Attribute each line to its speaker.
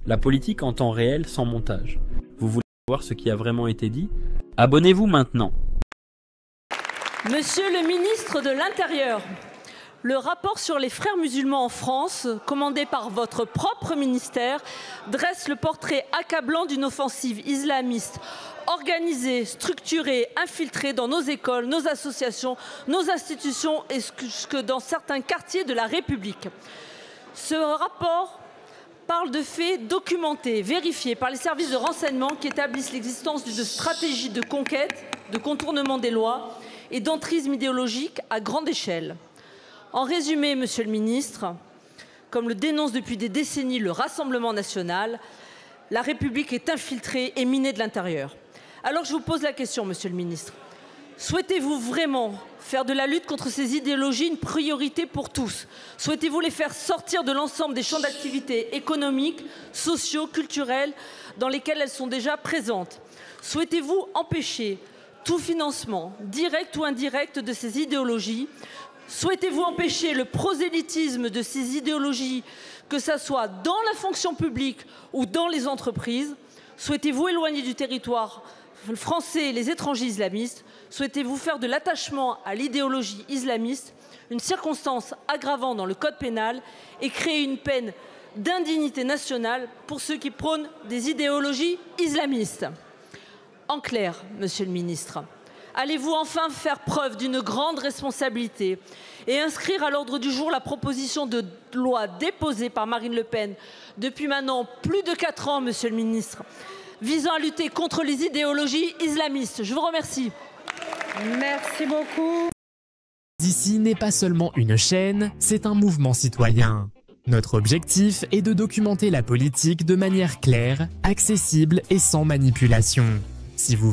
Speaker 1: La politique en temps réel sans montage. Vous voulez savoir ce qui a vraiment été dit? Abonnez-vous maintenant.
Speaker 2: Monsieur le ministre de l'Intérieur, le rapport sur les frères musulmans en France, commandé par votre propre ministère, dresse le portrait accablant d'une offensive islamiste organisée, structurée, infiltrée dans nos écoles, nos associations, nos institutions et jusque dans certains quartiers de la République. Ce rapport parle de faits documentés, vérifiés par les services de renseignement qui établissent l'existence d'une stratégie de conquête, de contournement des lois et d'entrisme idéologique à grande échelle. En résumé, Monsieur le ministre, comme le dénonce depuis des décennies le Rassemblement national, la République est infiltrée et minée de l'intérieur. Alors je vous pose la question, Monsieur le ministre. Souhaitez-vous vraiment faire de la lutte contre ces idéologies une priorité pour tous? Souhaitez-vous les faire sortir de l'ensemble des champs d'activité économiques, sociaux, culturels dans lesquels elles sont déjà présentes? Souhaitez-vous empêcher tout financement, direct ou indirect, de ces idéologies? Souhaitez-vous empêcher le prosélytisme de ces idéologies, que ce soit dans la fonction publique ou dans les entreprises? Souhaitez-vous éloigner du territoire français les étrangers islamistes? Souhaitez-vous faire de l'attachement à l'idéologie islamiste une circonstance aggravante dans le code pénal et créer une peine d'indignité nationale pour ceux qui prônent des idéologies islamistes? En clair, Monsieur le ministre, allez-vous enfin faire preuve d'une grande responsabilité et inscrire à l'ordre du jour la proposition de loi déposée par Marine Le Pen depuis maintenant plus de 4 ans, Monsieur le ministre, visant à lutter contre les idéologies islamistes? Je vous remercie.
Speaker 3: Merci beaucoup.
Speaker 4: D'ici n'est pas seulement une chaîne, c'est un mouvement citoyen. Notre objectif est de documenter la politique de manière claire, accessible et sans manipulation. Si vous